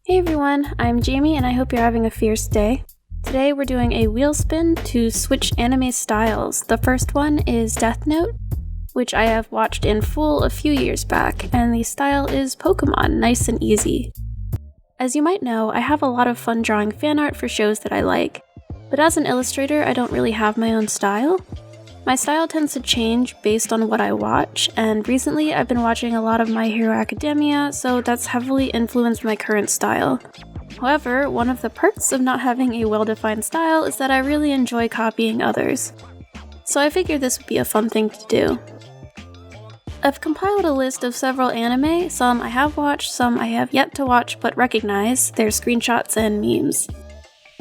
Hey everyone, I'm Jamie and I hope you're having a fierce day. Today we're doing a wheel spin to switch anime styles. The first one is Death Note, which I have watched in full a few years back, and the style is Pokemon, nice and easy. As you might know, I have a lot of fun drawing fan art for shows that I like, but as an illustrator I don't really have my own style. My style tends to change based on what I watch, and recently I've been watching a lot of My Hero Academia, so that's heavily influenced my current style. However, one of the perks of not having a well-defined style is that I really enjoy copying others. So I figured this would be a fun thing to do. I've compiled a list of several anime, some I have watched, some I have yet to watch but recognize, their screenshots and memes.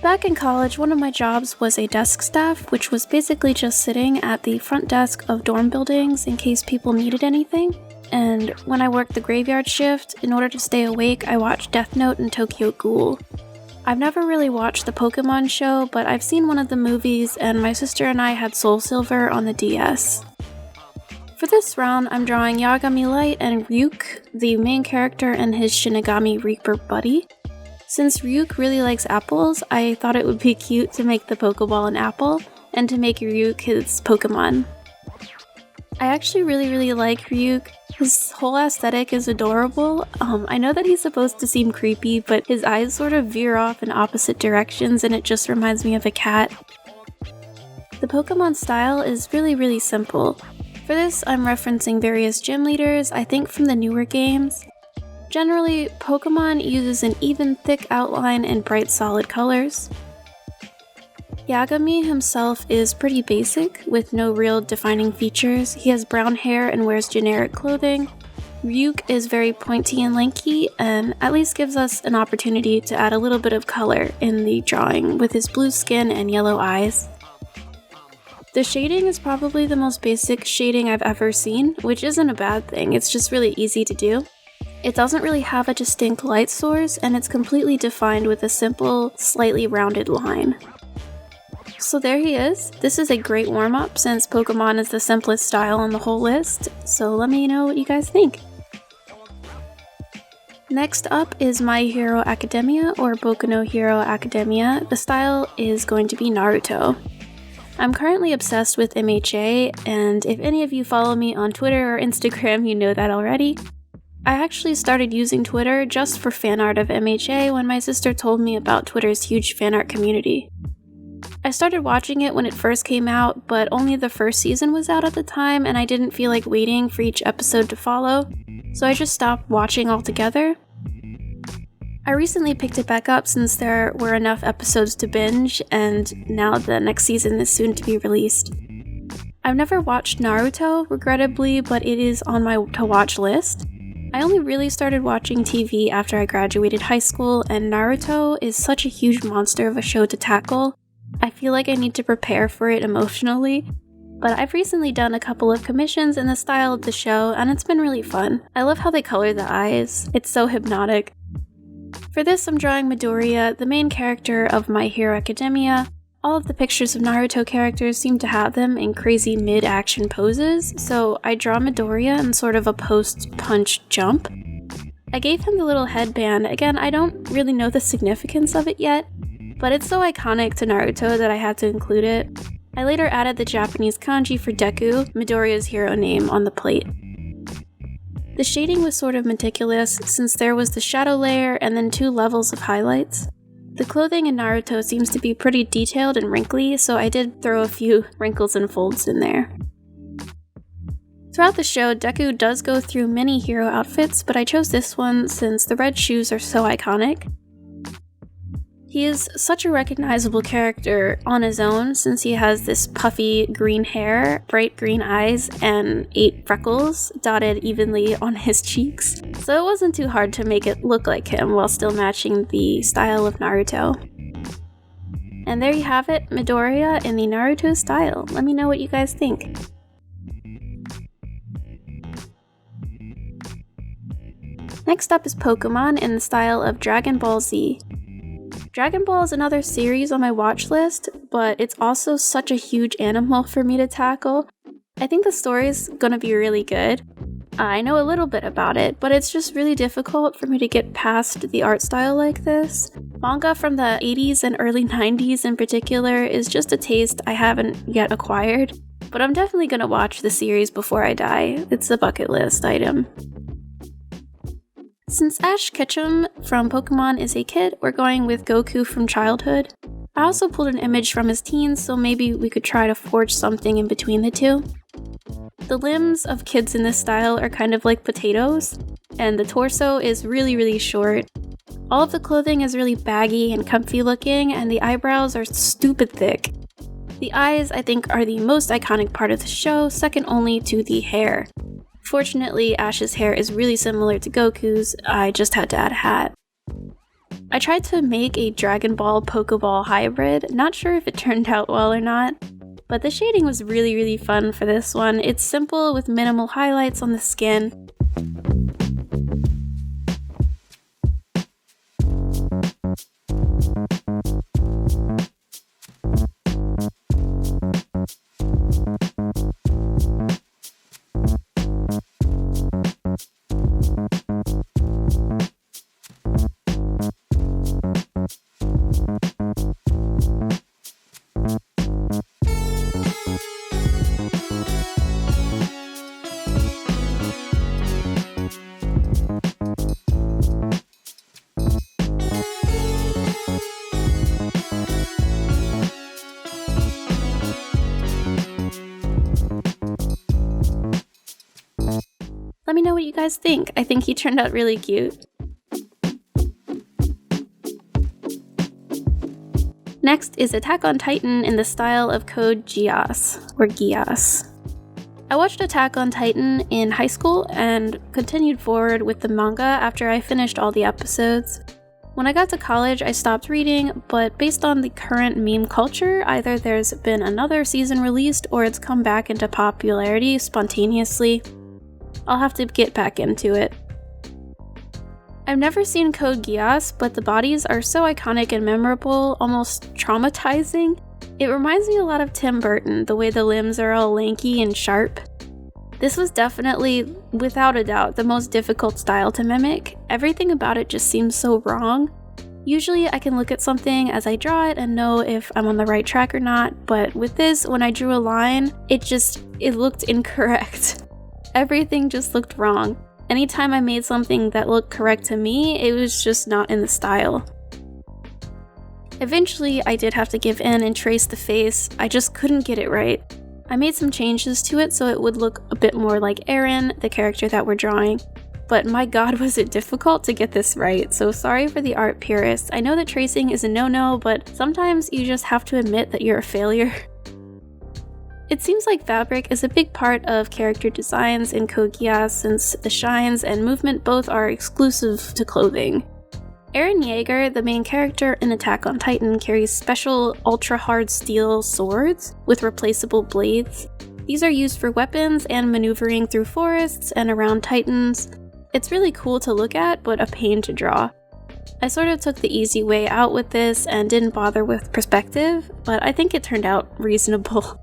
Back in college, one of my jobs was a desk staff, which was basically just sitting at the front desk of dorm buildings in case people needed anything. And when I worked the graveyard shift, in order to stay awake, I watched Death Note and Tokyo Ghoul. I've never really watched the Pokemon show, but I've seen one of the movies, and my sister and I had Soul Silver on the DS. For this round, I'm drawing Yagami Light and Ryuk, the main character and his Shinigami Reaper buddy. Since Ryuk really likes apples, I thought it would be cute to make the Pokeball an apple, and to make Ryuk his Pokemon. I actually really like Ryuk. His whole aesthetic is adorable. I know that he's supposed to seem creepy, but his eyes sort of veer off in opposite directions and it just reminds me of a cat. The Pokemon style is really simple. For this, I'm referencing various gym leaders, I think from the newer games. Generally, Pokemon uses an even thick outline and bright solid colors. Yagami himself is pretty basic, with no real defining features. He has brown hair and wears generic clothing. Ryuk is very pointy and lanky, and at least gives us an opportunity to add a little bit of color in the drawing, with his blue skin and yellow eyes. The shading is probably the most basic shading I've ever seen, which isn't a bad thing, it's just really easy to do. It doesn't really have a distinct light source, and it's completely defined with a simple, slightly rounded line. So there he is. This is a great warm-up since Pokemon is the simplest style on the whole list, so let me know what you guys think. Next up is My Hero Academia, or Boku no Hero Academia. The style is going to be Naruto. I'm currently obsessed with MHA, and if any of you follow me on Twitter or Instagram, you know that already. I actually started using Twitter just for fan art of MHA when my sister told me about Twitter's huge fan art community. I started watching it when it first came out, but only the first season was out at the time and I didn't feel like waiting for each episode to follow, so I just stopped watching altogether. I recently picked it back up since there were enough episodes to binge, and now the next season is soon to be released. I've never watched Naruto, regrettably, but it is on my to-watch list. I only really started watching TV after I graduated high school, and Naruto is such a huge monster of a show to tackle. I feel like I need to prepare for it emotionally, but I've recently done a couple of commissions in the style of the show, and it's been really fun. I love how they color the eyes, it's so hypnotic. For this, I'm drawing Midoriya, the main character of My Hero Academia. All of the pictures of Naruto characters seem to have them in crazy mid-action poses, so I draw Midoriya in sort of a post-punch jump. I gave him the little headband. Again, I don't really know the significance of it yet, but it's so iconic to Naruto that I had to include it. I later added the Japanese kanji for Deku, Midoriya's hero name, on the plate. The shading was sort of meticulous, since there was the shadow layer and then 2 levels of highlights. The clothing in Naruto seems to be pretty detailed and wrinkly, so I did throw a few wrinkles and folds in there. Throughout the show, Deku does go through many hero outfits, but I chose this one since the red shoes are so iconic. He is such a recognizable character on his own since he has this puffy green hair, bright green eyes, and 8 freckles dotted evenly on his cheeks. So it wasn't too hard to make it look like him while still matching the style of Naruto. And there you have it, Midoriya in the Naruto style. Let me know what you guys think. Next up is Pokemon in the style of Dragon Ball Z. Dragon Ball is another series on my watch list, but it's also such a huge animal for me to tackle. I think the story is gonna be really good. I know a little bit about it, but it's just really difficult for me to get past the art style like this. Manga from the 80s and early 90s in particular is just a taste I haven't yet acquired, but I'm definitely gonna watch the series before I die. It's a bucket list item. Since Ash Ketchum from Pokemon is a kid, we're going with Goku from childhood. I also pulled an image from his teens, so maybe we could try to forge something in between the two. The limbs of kids in this style are kind of like potatoes, and the torso is really short. All of the clothing is really baggy and comfy looking, and the eyebrows are stupid thick. The eyes, I think, are the most iconic part of the show, second only to the hair. Fortunately, Ash's hair is really similar to Goku's, I just had to add a hat. I tried to make a Dragon Ball Pokeball hybrid, not sure if it turned out well or not, but the shading was really fun for this one. It's simple with minimal highlights on the skin. Let me know what you guys think. I think he turned out really cute. Next is Attack on Titan in the style of Code Geass, or Geass. I watched Attack on Titan in high school and continued forward with the manga after I finished all the episodes. When I got to college, I stopped reading, but based on the current meme culture, either there's been another season released or it's come back into popularity spontaneously. I'll have to get back into it. I've never seen Code Geass, but the bodies are so iconic and memorable, almost traumatizing. It reminds me a lot of Tim Burton, the way the limbs are all lanky and sharp. This was definitely, without a doubt, the most difficult style to mimic. Everything about it just seems so wrong. Usually I can look at something as I draw it and know if I'm on the right track or not, but with this, when I drew a line, it looked incorrect. Everything just looked wrong. Anytime I made something that looked correct to me, it was just not in the style. Eventually, I did have to give in and trace the face. I just couldn't get it right. I made some changes to it so it would look a bit more like Eren, the character that we're drawing. But my god, was it difficult to get this right, so sorry for the art purists. I know that tracing is a no-no, but sometimes you just have to admit that you're a failure. It seems like fabric is a big part of character designs in Code Geass since the shines and movement both are exclusive to clothing. Eren Yeager, the main character in Attack on Titan, carries special ultra-hard steel swords with replaceable blades. These are used for weapons and maneuvering through forests and around Titans. It's really cool to look at, but a pain to draw. I sort of took the easy way out with this and didn't bother with perspective, but I think it turned out reasonable.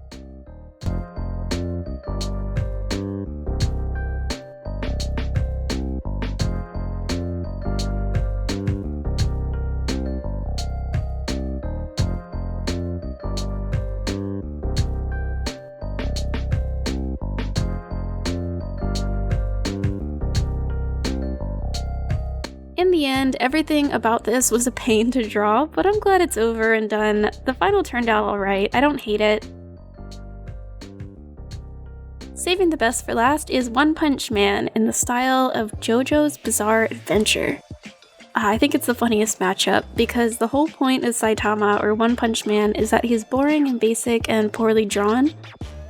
In the end, everything about this was a pain to draw, but I'm glad it's over and done. The final turned out alright, I don't hate it. Saving the best for last is One Punch Man in the style of JoJo's Bizarre Adventure. I think it's the funniest matchup, because the whole point of Saitama or One Punch Man is that he's boring and basic and poorly drawn.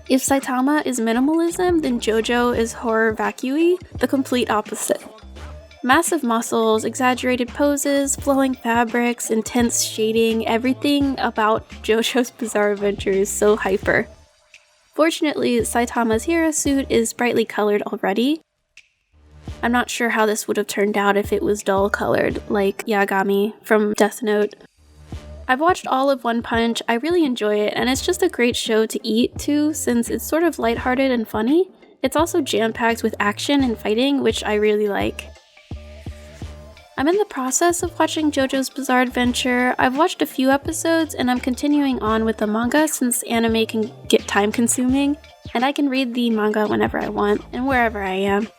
If Saitama is minimalism, then JoJo is horror vacuum-y, the complete opposite. Massive muscles, exaggerated poses, flowing fabrics, intense shading, everything about JoJo's Bizarre Adventure is so hyper. Fortunately, Saitama's hero suit is brightly colored already. I'm not sure how this would have turned out if it was dull colored, like Yagami from Death Note. I've watched all of One Punch, I really enjoy it, and it's just a great show to eat too, since it's sort of lighthearted and funny. It's also jam-packed with action and fighting, which I really like. I'm in the process of watching JoJo's Bizarre Adventure. I've watched a few episodes, and I'm continuing on with the manga since anime can get time-consuming, and I can read the manga whenever I want and wherever I am.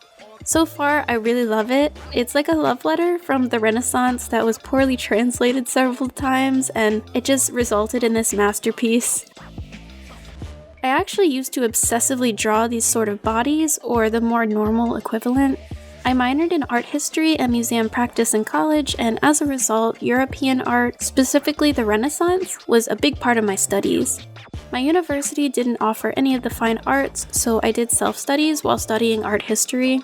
So far, I really love it. It's like a love letter from the Renaissance that was poorly translated several times, and it just resulted in this masterpiece. I actually used to obsessively draw these sort of bodies, or the more normal equivalent. I minored in art history and museum practice in college, and as a result, European art, specifically the Renaissance, was a big part of my studies. My university didn't offer any of the fine arts, so I did self-studies while studying art history.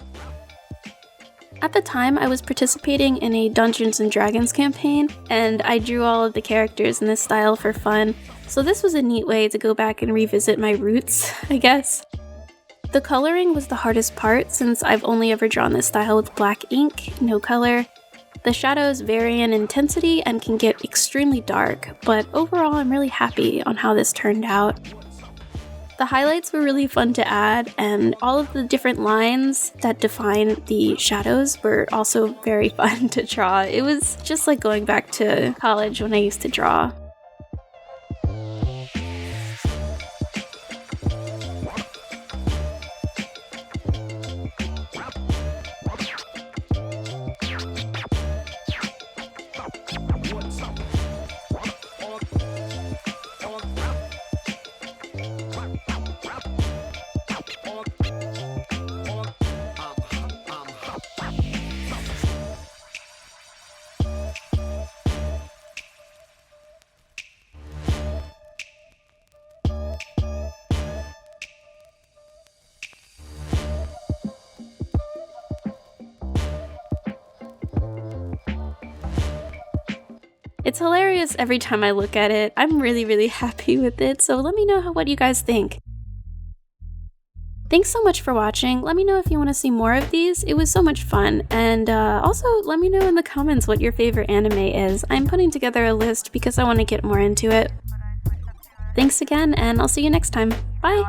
At the time, I was participating in a Dungeons & Dragons campaign, and I drew all of the characters in this style for fun, so this was a neat way to go back and revisit my roots, I guess. The coloring was the hardest part since I've only ever drawn this style with black ink, no color. The shadows vary in intensity and can get extremely dark, but overall I'm really happy on how this turned out. The highlights were really fun to add, and all of the different lines that define the shadows were also very fun to draw. It was just like going back to college when I used to draw. It's hilarious every time I look at it. I'm really happy with it, so let me know what you guys think. Thanks so much for watching. Let me know if you want to see more of these. It was so much fun. And also, let me know in the comments what your favorite anime is. I'm putting together a list because I want to get more into it. Thanks again, and I'll see you next time. Bye!